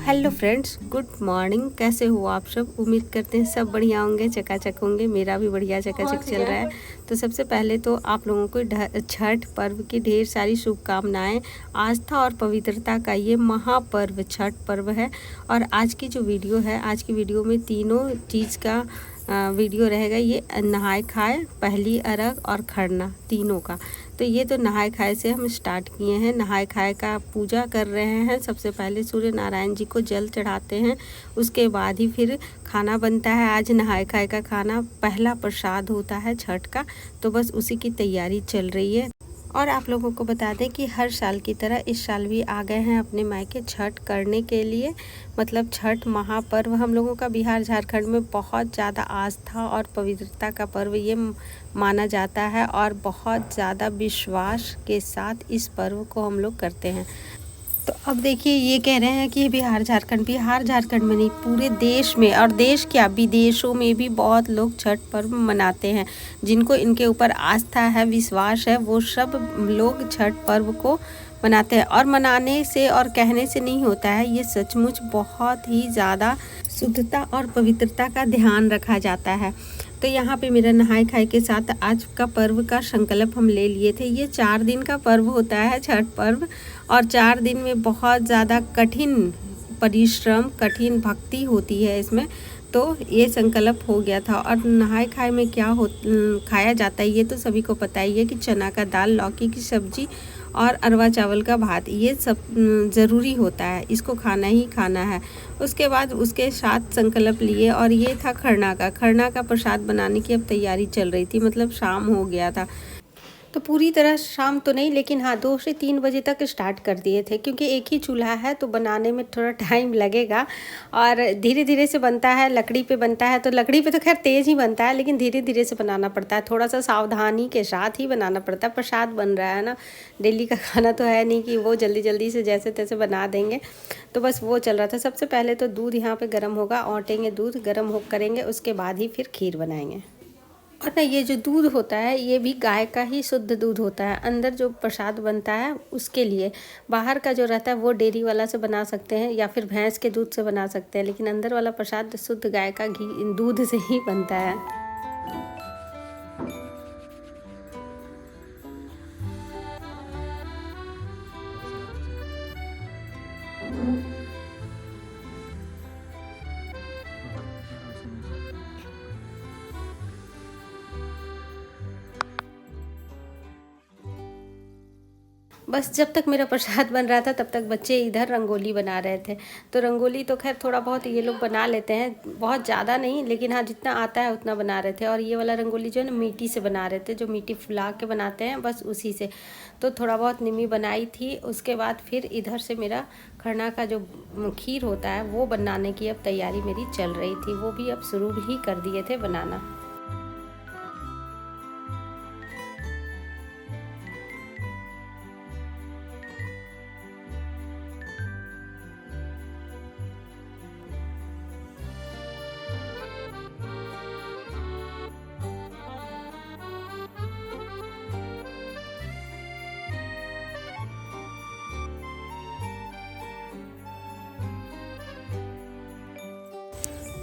Hello friends, good morning. कैसे हो आप सब? उम्मीद करते हैं सब बढ़िया होंगे, चकाचक होंगे। मेरा भी बढ़िया चकाचक चल रहा है। तो सबसे पहले तो आप लोगों को छठ पर्व की ढेर सारी शुभकामनाएं। आस्था और पवित्रता का ये महापर्व छठ पर्व है। और आज की जो वीडियो है, आज की वीडियो में तीनों चीज़ का वीडियो रहेगा। ये नहाए खाए, पहली अरग और खरना, तीनों का। तो ये तो नहाए खाए से हम स्टार्ट किए हैं। नहाए खाए का पूजा कर रहे हैं। सबसे पहले सूर्य नारायण जी को जल चढ़ाते हैं, उसके बाद ही फिर खाना बनता है। आज नहाए खाए का खाना पहला प्रसाद होता है छठ का, तो बस उसी की तैयारी चल रही है। और आप लोगों को बता दें कि हर साल की तरह इस साल भी आ गए हैं अपने मायके छठ करने के लिए। मतलब छठ महापर्व हम लोगों का बिहार झारखंड में बहुत ज़्यादा आस्था और पवित्रता का पर्व ये माना जाता है, और बहुत ज़्यादा विश्वास के साथ इस पर्व को हम लोग करते हैं। तो अब देखिए, ये कह रहे हैं कि बिहार झारखंड में नहीं, पूरे देश में, और देश क्या विदेशों में भी बहुत लोग छठ पर्व मनाते हैं। जिनको इनके ऊपर आस्था है, विश्वास है, वो सब लोग छठ पर्व को मनाते हैं। और मनाने से और कहने से नहीं होता है, ये सचमुच बहुत ही ज़्यादा शुद्धता और पवित्रता का ध्यान रखा जाता है। तो यहाँ पे मेरा नहाए खाए के साथ आज का पर्व का संकल्प हम ले लिए थे। ये 4 दिन का पर्व होता है छठ पर्व, और 4 दिन में बहुत ज़्यादा कठिन परिश्रम, कठिन भक्ति होती है इसमें। तो ये संकल्प हो गया था। और नहाए खाए में क्या खाया जाता है ये तो सभी को पता ही है कि चना का दाल, लौकी की सब्जी और अरवा चावल का भात, ये सब ज़रूरी होता है, इसको खाना ही खाना है। उसके बाद उसके साथ संकल्प लिए, और ये था खरना का प्रसाद बनाने की अब तैयारी चल रही थी। मतलब शाम हो गया था, तो पूरी तरह शाम तो नहीं, लेकिन हाँ 2 से 3 बजे तक स्टार्ट कर दिए थे, क्योंकि एक ही चूल्हा है तो बनाने में थोड़ा टाइम लगेगा। और धीरे धीरे से बनता है, लकड़ी पे बनता है, तो लकड़ी पे तो खैर तेज़ ही बनता है, लेकिन धीरे धीरे से बनाना पड़ता है, थोड़ा सा सावधानी के साथ ही बनाना पड़ता है। प्रसाद बन रहा है ना, डेली का खाना तो है नहीं कि वो जल्दी जल्दी से जैसे तैसे बना देंगे। तो बस वो चल रहा था। सबसे पहले तो दूध यहाँ पर गर्म होगा, औंटेंगे दूध, गर्म हो करेंगे, उसके बाद ही फिर खीर बनाएंगे। और ना, ये जो दूध होता है ये भी गाय का ही शुद्ध दूध होता है। अंदर जो प्रसाद बनता है उसके लिए, बाहर का जो रहता है वो डेयरी वाला से बना सकते हैं या फिर भैंस के दूध से बना सकते हैं, लेकिन अंदर वाला प्रसाद शुद्ध गाय का घी दूध से ही बनता है। बस जब तक मेरा प्रसाद बन रहा था तब तक बच्चे इधर रंगोली बना रहे थे। तो रंगोली तो खैर थोड़ा बहुत ये लोग बना लेते हैं, बहुत ज़्यादा नहीं, लेकिन हाँ जितना आता है उतना बना रहे थे। और ये वाला रंगोली जो है ना, मिट्टी से बना रहे थे, जो मिट्टी फुला के बनाते हैं, बस उसी से। तो थोड़ा बहुत निमी बनाई थी। उसके बाद फिर इधर से मेरा खरना का जो खीर होता है वो बनाने की अब तैयारी मेरी चल रही थी। वो भी अब शुरू ही कर दिए थे बनाना।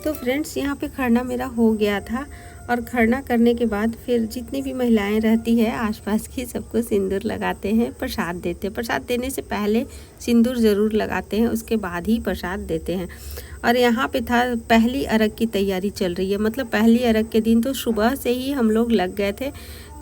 तो फ्रेंड्स, यहाँ पे खरना मेरा हो गया था। और खरना करने के बाद फिर जितनी भी महिलाएं रहती है आसपास की, सबको सिंदूर लगाते हैं, प्रसाद देते हैं। प्रसाद देने से पहले सिंदूर ज़रूर लगाते हैं, उसके बाद ही प्रसाद देते हैं। और यहाँ पे था पहली अरग की तैयारी चल रही है। मतलब पहली अरग के दिन तो सुबह से ही हम लोग लग गए थे,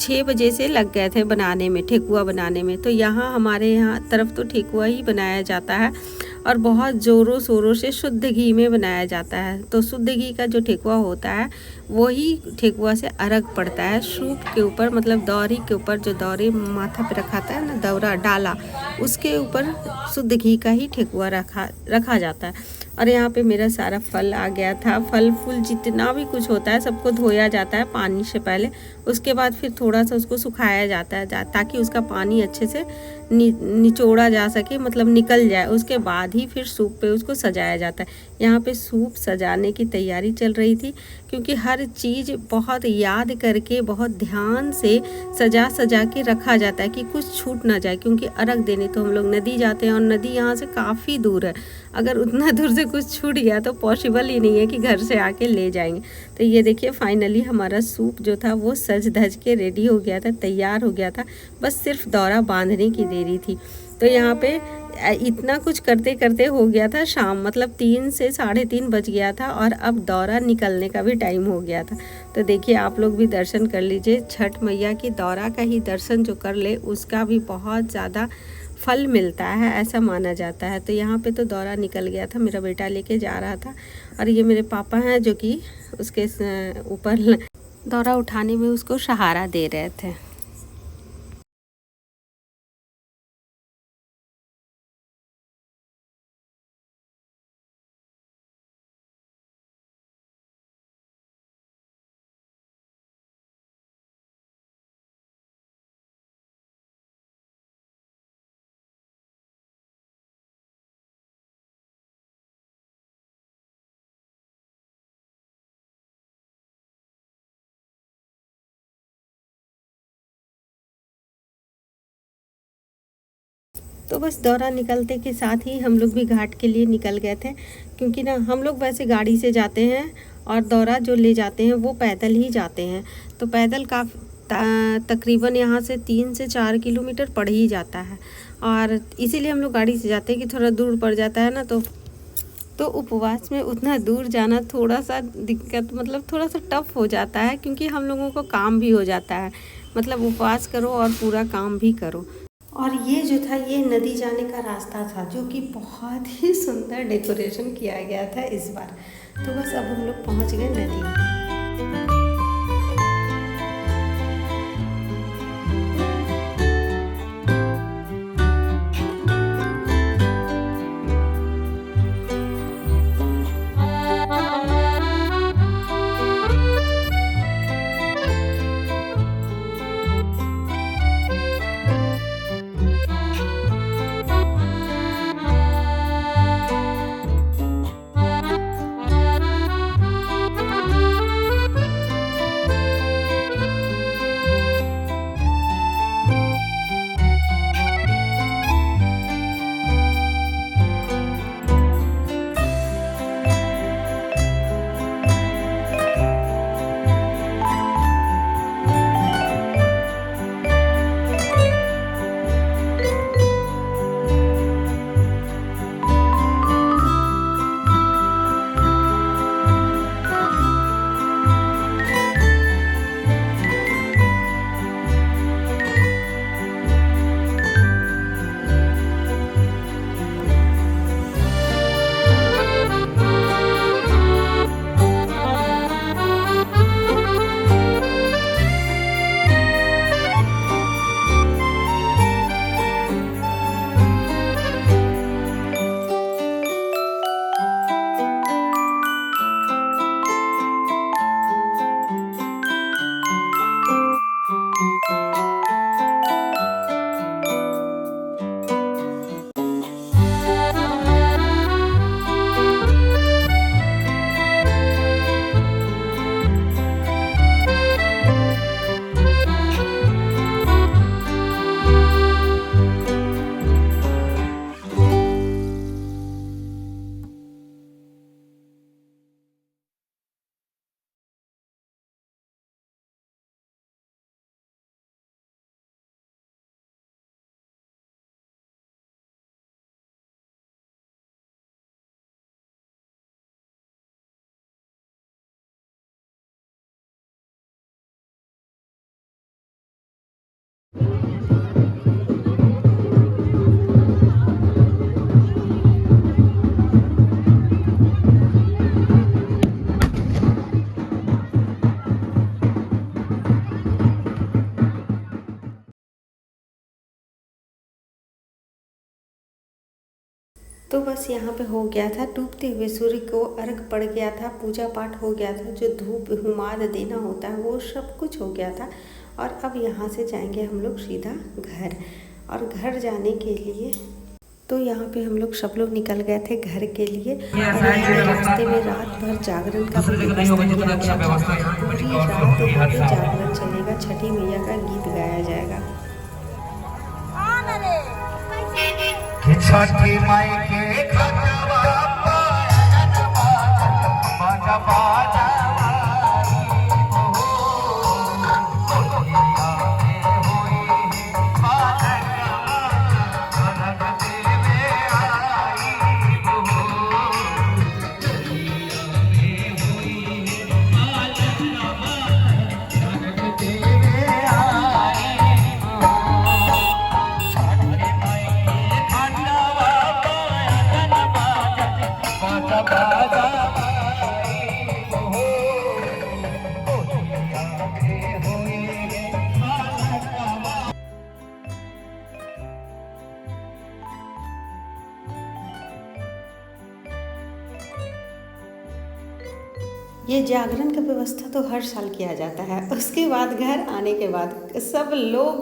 6 बजे से लग गए थे बनाने में, ठेकुआ बनाने में। तो यहाँ हमारे यहाँ तरफ तो ठेकुआ ही बनाया जाता है, और बहुत ज़ोरों शोरों से शुद्ध घी में बनाया जाता है। तो शुद्ध घी का जो ठेकुआ होता है वही ठेकुआ से अरग पड़ता है सूप के ऊपर। मतलब दौरी के ऊपर, जो दौरी माथा पे रखाता है ना, दौरा डाला, उसके ऊपर शुद्ध घी का ही ठेकुआ रखा जाता है। और यहाँ पे मेरा सारा फल आ गया था। फल फूल जितना भी कुछ होता है सबको धोया जाता है पानी से पहले, उसके बाद फिर थोड़ा सा उसको सुखाया जाता है ताकि उसका पानी अच्छे से निचोड़ा जा सके, मतलब निकल जाए। उसके बाद ही फिर सूप पे उसको सजाया जाता है। यहाँ पे सूप सजाने की तैयारी चल रही थी, क्योंकि हर चीज़ बहुत याद करके बहुत ध्यान से सजा सजा के रखा जाता है कि कुछ छूट ना जाए। क्योंकि अर्घ देने तो हम लोग नदी जाते हैं और नदी यहाँ से काफ़ी दूर है। अगर उतना दूर से कुछ छूट गया तो पॉसिबल ही नहीं है कि घर से आके ले जाएंगे। तो ये देखिए फाइनली हमारा सूप जो था वो सज धज के रेडी हो गया था, तैयार हो गया था। बस सिर्फ दौरा बांधने की देरी थी। तो यहाँ पे इतना कुछ करते करते हो गया था शाम, मतलब 3 से 3:30 बज गया था और अब दौरा निकलने का भी टाइम हो गया था। तो देखिए आप लोग भी दर्शन कर लीजिए। छठ मैया की दौरा का ही दर्शन जो कर ले उसका भी बहुत ज़्यादा फल मिलता है, ऐसा माना जाता है। तो यहाँ पे तो दौरा निकल गया था, मेरा बेटा लेके जा रहा था और ये मेरे पापा हैं जो कि उसके ऊपर दौरा उठाने में उसको सहारा दे रहे थे। तो बस दौरा निकलते के साथ ही हम लोग भी घाट के लिए निकल गए थे, क्योंकि ना हम लोग वैसे गाड़ी से जाते हैं और दौरा जो ले जाते हैं वो पैदल ही जाते हैं। तो पैदल का तकरीबन यहाँ से 3 से 4 किलोमीटर पड़ ही जाता है, और इसीलिए हम लोग गाड़ी से जाते हैं कि थोड़ा दूर पड़ जाता है ना। तो उपवास में उतना दूर जाना थोड़ा सा दिक्कत, मतलब थोड़ा सा टफ हो जाता है, क्योंकि हम लोगों को काम भी हो जाता है। मतलब उपवास करो और पूरा काम भी करो। और ये जो था ये नदी जाने का रास्ता था, जो कि बहुत ही सुंदर डेकोरेशन किया गया था इस बार। तो बस अब हम लोग पहुंच गए नदी। तो बस यहाँ पे हो गया था, डूबते हुए सूर्य को अर्घ पड़ गया था, पूजा पाठ हो गया था, जो धूप हुमाद देना होता है वो सब कुछ हो गया था। और अब यहाँ से जाएंगे हम लोग सीधा घर। और घर जाने के लिए तो यहाँ पे हम लोग सब लोग निकल गए थे घर के लिए। और यहाँ पे रास्ते में रात भर जागरण का भी व्यवस्था किया गया था। पूरी रात वहाँ पे जागरण चलेगा, छठी मैया का गीत गाया जाएगा। छठी माई के ये जागरण का व्यवस्था तो हर साल किया जाता है। उसके बाद घर आने के बाद सब लोग